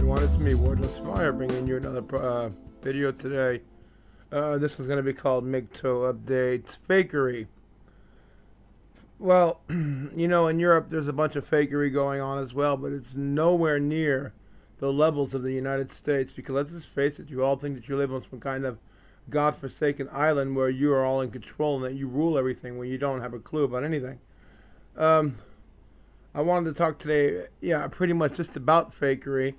everyone, it's me, Wordless Fire, bringing you another video today. This is going to be called MGTOW Updates Fakery. Well, you know, in Europe there's a bunch of fakery going on as well, but it's nowhere near the levels of the United States, because let's just face it, you all think that you live on some kind of godforsaken island where you are all in control and that you rule everything when you don't have a clue about anything. I wanted to talk today, pretty much just about fakery.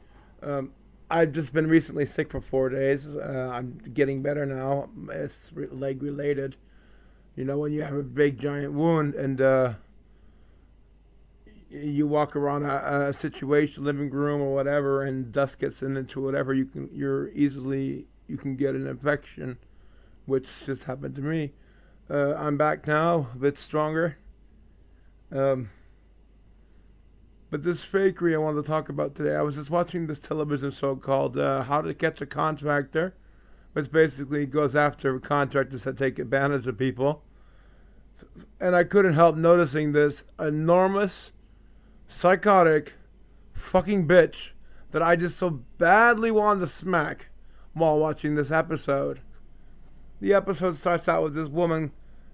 I've just been recently sick for 4 days. I'm getting better now. It's leg related. You know, when you have a big giant wound and you walk around a situation, living room or whatever, and dust gets into whatever, you can get an infection, which just happened to me. I'm back now, a bit stronger. But this fakery I wanted to talk about today, I was just watching this television show called How to Catch a Contractor, which basically goes after contractors that take advantage of people. And I couldn't help noticing this enormous, psychotic, fucking bitch that I just so badly wanted to smack while watching this episode. The episode starts out with this woman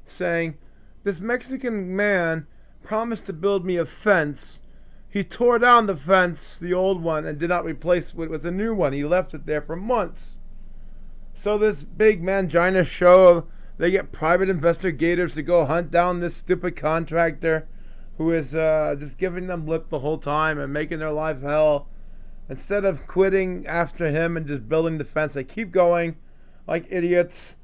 saying, "This Mexican man promised to build me a fence. He tore down the fence, the old one, and did not replace it with a new one. He left it there for months." So this big mangina show, they get private investigators to go hunt down this stupid contractor who is just giving them lip the whole time and making their life hell. Instead of quitting after him and just building the fence, they keep going like idiots.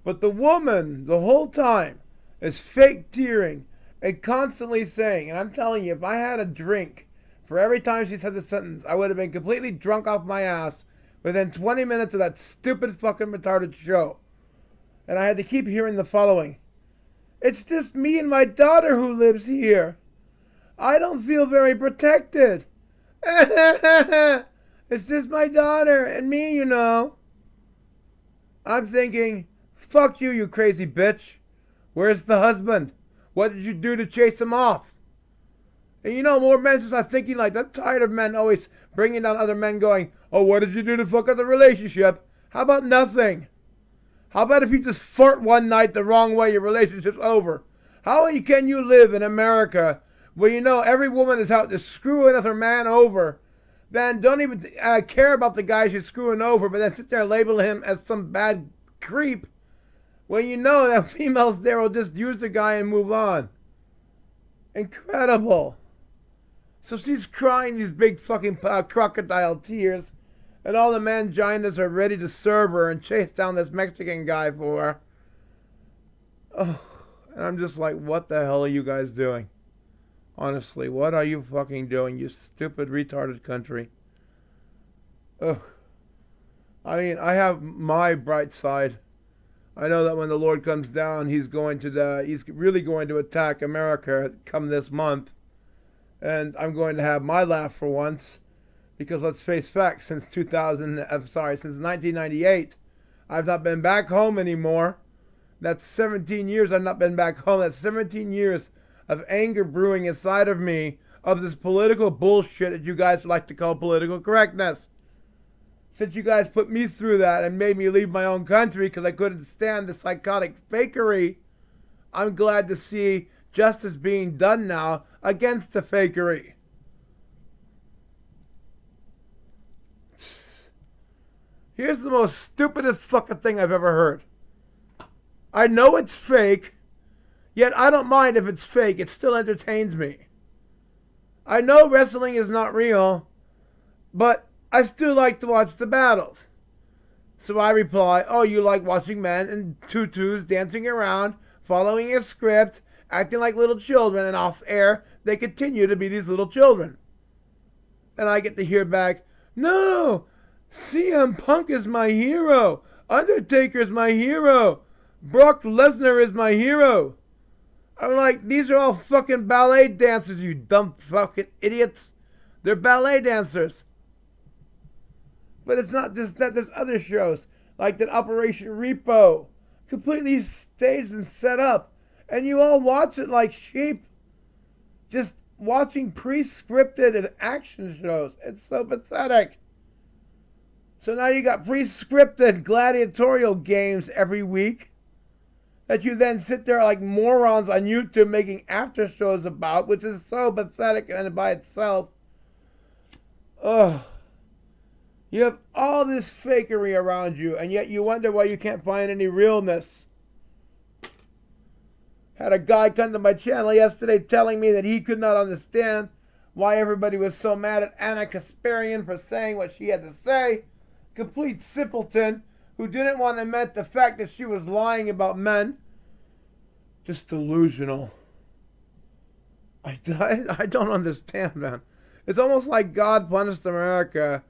But the woman, the whole time, is fake tearing and constantly saying, and I'm telling you, if I had a drink for every time she said the sentence, I would have been completely drunk off my ass within 20 minutes of that stupid fucking retarded show. And I had to keep hearing the following: "It's just me and my daughter who lives here. I don't feel very protected. It's just my daughter and me, you know." I'm thinking, fuck you, you crazy bitch. Where's the husband? What did you do to chase him off? And you know, more men just are thinking like, I'm tired of men always bringing down other men going, "Oh, what did you do to fuck up the relationship?" How about nothing? How about if you just fart one night the wrong way, your relationship's over? How can you live in America where you know every woman is out to screw another man over, then don't even care about the guys you're screwing over, but then sit there and label him as some bad creep, when you know that females there will just use the guy and move on? Incredible. So she's crying these big fucking crocodile tears, and all the manginas are ready to serve her and chase down this Mexican guy for her. Oh, and I'm just like, what the hell are you guys doing? Honestly, what are you fucking doing, you stupid, retarded country? Ugh. I mean, I have my bright side. I know that when the Lord comes down, he's really going to attack America come this month. And I'm going to have my laugh for once, because let's face facts, since 1998, I've not been back home anymore. That's 17 years I've not been back home. That's 17 years of anger brewing inside of me of this political bullshit that you guys like to call political correctness. Since you guys put me through that and made me leave my own country because I couldn't stand the psychotic fakery, I'm glad to see justice being done now against the fakery. Here's the most stupidest fucking thing I've ever heard. I know it's fake, yet I don't mind if it's fake. It still entertains me. I know wrestling is not real, but I still like to watch the battles. So I reply, "Oh, you like watching men in tutus dancing around, following a script, acting like little children, and off air they continue to be these little children." And I get to hear back, "No, CM Punk is my hero. Undertaker's my hero. Brock Lesnar is my hero." I'm like, these are all fucking ballet dancers, you dumb fucking idiots. They're ballet dancers. But it's not just that. There's other shows, like that Operation Repo, completely staged and set up, and you all watch it like sheep, just watching pre-scripted action shows. It's so pathetic. So now you got pre-scripted gladiatorial games every week that you then sit there like morons on YouTube making after shows about, which is so pathetic and by itself. Ugh. You have all this fakery around you, and yet you wonder why you can't find any realness. Had a guy come to my channel yesterday telling me that he could not understand why everybody was so mad at Anna Kasparian for saying what she had to say. Complete simpleton who didn't want to admit the fact that she was lying about men. Just delusional. I don't understand, man. It's almost like God punished America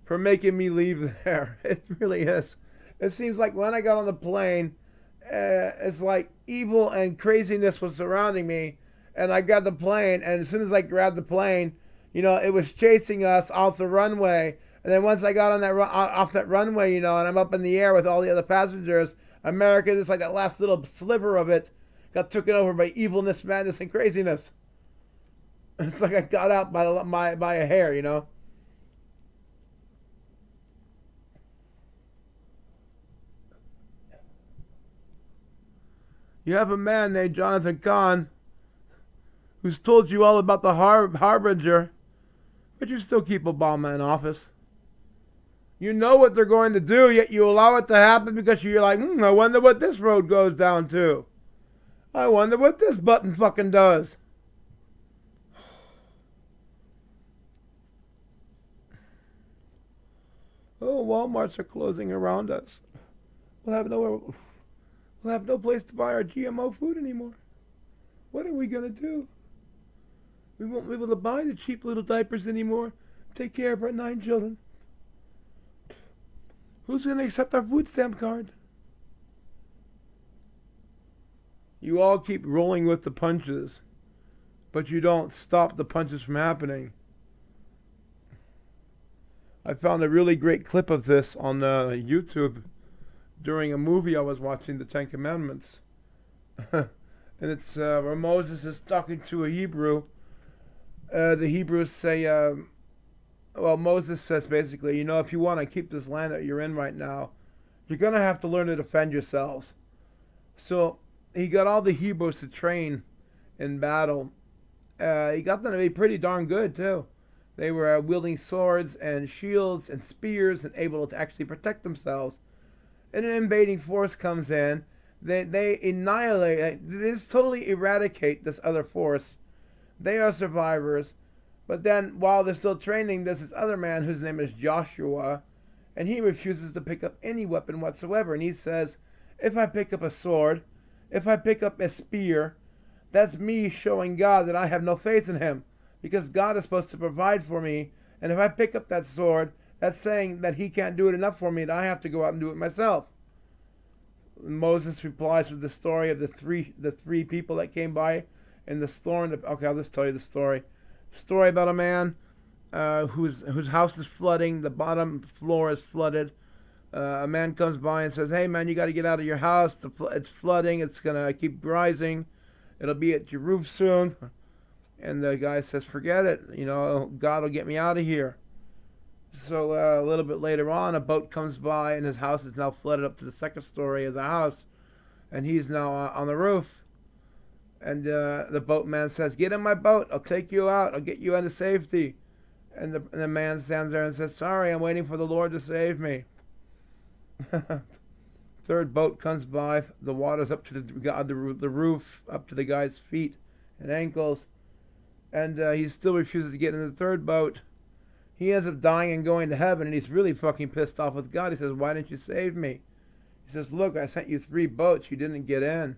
for making me leave there. It really is. It seems like when I got on the plane, it's like evil and craziness was surrounding me, and I got the plane, and as soon as I grabbed the plane, it was chasing us off the runway. And then once I got on that off that runway, and I'm up in the air with all the other passengers, America, just like that last little sliver of it, got taken over by evilness, madness, and craziness. It's like I got out by a hair, You have a man named Jonathan Kahn who's told you all about the Harbinger, but you still keep Obama in office. You know what they're going to do, yet you allow it to happen because you're like, I wonder what this road goes down to. I wonder what this button fucking does. Oh, Walmarts are closing around us. We'll have no place to buy our GMO food anymore. What are we gonna do? We won't be able to buy the cheap little diapers anymore. Take care of our 9 children. Who's gonna accept our food stamp card? You all keep rolling with the punches, but you don't stop the punches from happening. I found a really great clip of this on YouTube during a movie I was watching, The Ten Commandments. And it's where Moses is talking to a Hebrew. The Hebrews say, Moses says basically, if you want to keep this land that you're in right now, you're going to have to learn to defend yourselves. So he got all the Hebrews to train in battle. He got them to be pretty darn good, too. They were wielding swords and shields and spears and able to actually protect themselves. And an invading force comes in. They annihilate, they just totally eradicate this other force. They are survivors. But then, while they're still training, there's this other man whose name is Joshua, and he refuses to pick up any weapon whatsoever. And he says, if I pick up a sword, if I pick up a spear, that's me showing God that I have no faith in him, because God is supposed to provide for me. And if I pick up that sword, that's saying that he can't do it enough for me, and I have to go out and do it myself. Moses replies with the story of the three people that came by in the storm. Okay, I'll just tell you the story. Story about a man whose house is flooding. The bottom floor is flooded. A man comes by and says, "Hey man, you got to get out of your house. It's flooding. It's gonna keep rising. It'll be at your roof soon." And the guy says, "Forget it. God will get me out of here." So a little bit later on, a boat comes by, and his house is now flooded up to the second story of the house, and he's now on the roof. And the boatman says, "Get in my boat. I'll take you out. I'll get you into safety." And the man stands there and says, "Sorry, I'm waiting for the Lord to save me." Third boat comes by. The water's up to the roof, up to the guy's feet and ankles, and he still refuses to get in the third boat. He ends up dying and going to heaven, and he's really fucking pissed off with God. He says, "Why didn't you save me?" He says, "Look, I sent you 3 boats. You didn't get in."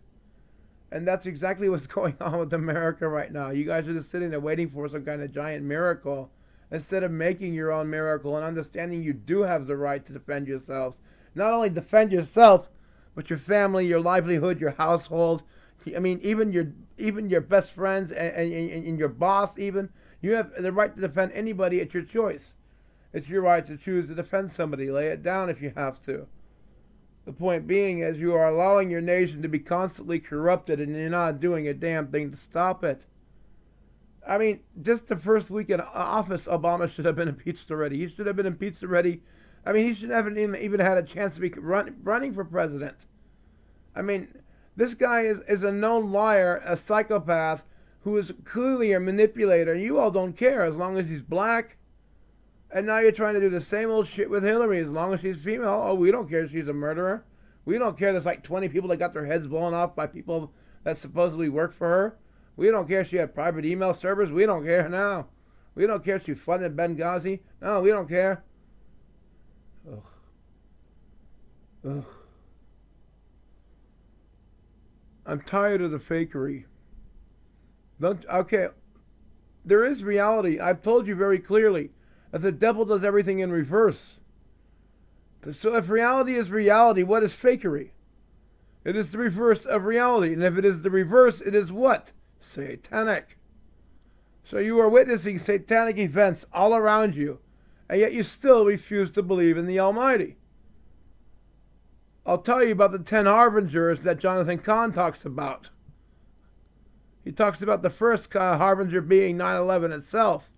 And that's exactly what's going on with America right now. You guys are just sitting there waiting for some kind of giant miracle, instead of making your own miracle and understanding you do have the right to defend yourselves. Not only defend yourself, but your family, your livelihood, your household. I mean, even your best friends and your boss even. You have the right to defend anybody at your choice. It's your right to choose to defend somebody. Lay it down if you have to. The point being is you are allowing your nation to be constantly corrupted, and you're not doing a damn thing to stop it. I mean, just the first week in office, Obama should have been impeached already. He should have been impeached already I mean, he shouldn't have even had a chance to be running for president. I mean, this guy is a known liar, a psychopath, who is clearly a manipulator. You all don't care as long as he's black. And now you're trying to do the same old shit with Hillary. As long as she's female, oh, we don't care if she's a murderer. We don't care there's like 20 people that got their heads blown off by people that supposedly work for her. We don't care if she had private email servers. We don't care now. We don't care if she funded Benghazi. No, we don't care. Ugh. Ugh. I'm tired of the fakery. Okay, there is reality. I've told you very clearly that the devil does everything in reverse. So if reality is reality, what is fakery? It is the reverse of reality. And if it is the reverse, it is what? Satanic. So you are witnessing satanic events all around you, and yet you still refuse to believe in the Almighty. I'll tell you about the 10 harbingers that Jonathan Cahn talks about. He talks about the first harbinger being 9/11 itself.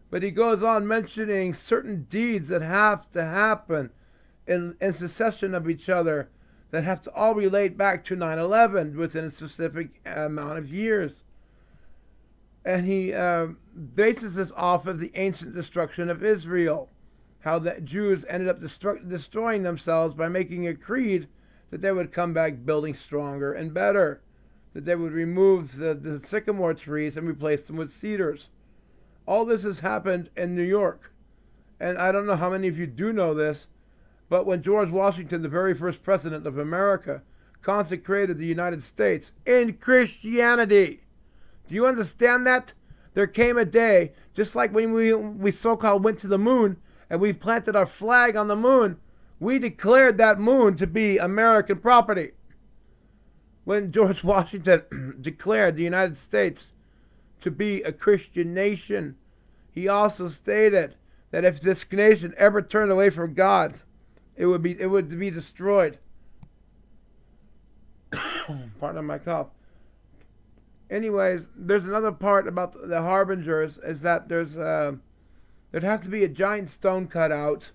But he goes on mentioning certain deeds that have to happen in succession of each other that have to all relate back to 9/11 within a specific amount of years. And he bases this off of the ancient destruction of Israel. How the Jews ended up destroying themselves by making a creed that they would come back building stronger and better. That they would remove the sycamore trees and replace them with cedars. All this has happened in New York. And I don't know how many of you do know this, but when George Washington, the very first president of America, consecrated the United States in Christianity, do you understand that? There came a day, just like when we so-called went to the moon, and we planted our flag on the moon, we declared that moon to be American property. When George Washington declared the United States to be a Christian nation, he also stated that if this nation ever turned away from God, it would be destroyed. Pardon my cough. Anyways, there's another part about the harbingers, is that there'd have to be a giant stone cut out,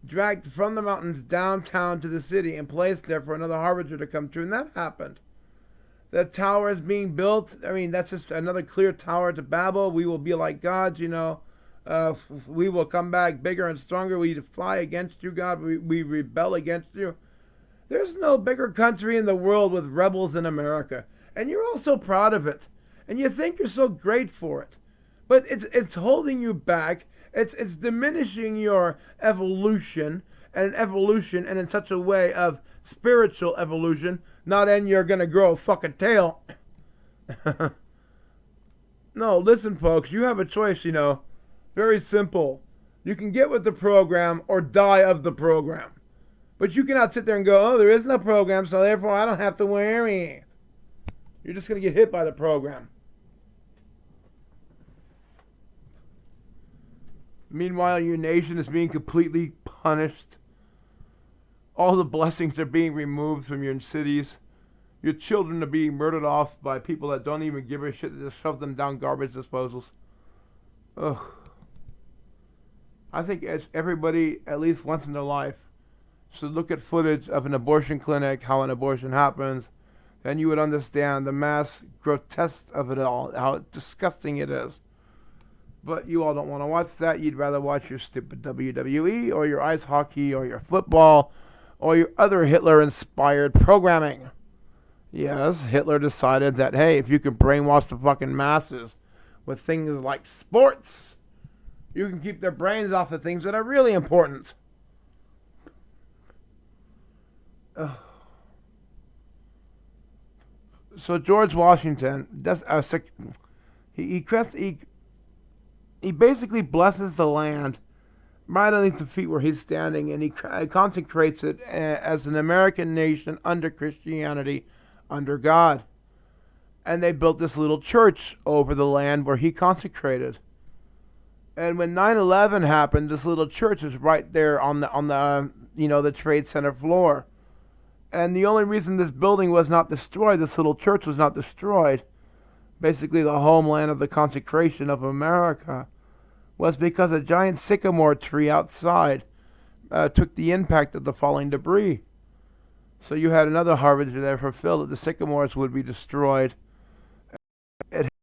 dragged from the mountains downtown to the city and placed there for another harbinger to come true, and that happened. The tower is being built. I mean, that's just another clear tower to Babel. We will be like gods, you know. We will come back bigger and stronger. We defy against you, God. We rebel against you. There's no bigger country in the world with rebels than America. And you're all so proud of it. And you think you're so great for it. But it's holding you back. It's diminishing your evolution and in such a way of spiritual evolution, not in you're going to grow a fucking tail. No, listen, folks, you have a choice, you know. Very simple. You can get with the program or die of the program. But you cannot sit there and go, oh, there is no program, so therefore I don't have to worry. You're just going to get hit by the program. Meanwhile, your nation is being completely punished. All the blessings are being removed from your cities. Your children are being murdered off by people that don't even give a shit. They just shove them down garbage disposals. Ugh. I think everybody, at least once in their life, should look at footage of an abortion clinic, how an abortion happens. Then you would understand the mass grotesque of it all, how disgusting it is. But you all don't want to watch that. You'd rather watch your stupid WWE or your ice hockey or your football or your other Hitler-inspired programming. Yes, Hitler decided that, hey, if you can brainwash the fucking masses with things like sports, you can keep their brains off the things that are really important. So George Washington, he basically blesses the land right underneath the feet where he's standing, and he consecrates it as an American nation under Christianity, under God. And they built this little church over the land where he consecrated. And when 9/11 happened, this little church was right there on the Trade Center floor. And the only reason this building was not destroyed, this little church was not destroyed, basically the homeland of the consecration of America, was because a giant sycamore tree outside took the impact of the falling debris. So you had another harbinger there fulfilled that the sycamores would be destroyed. It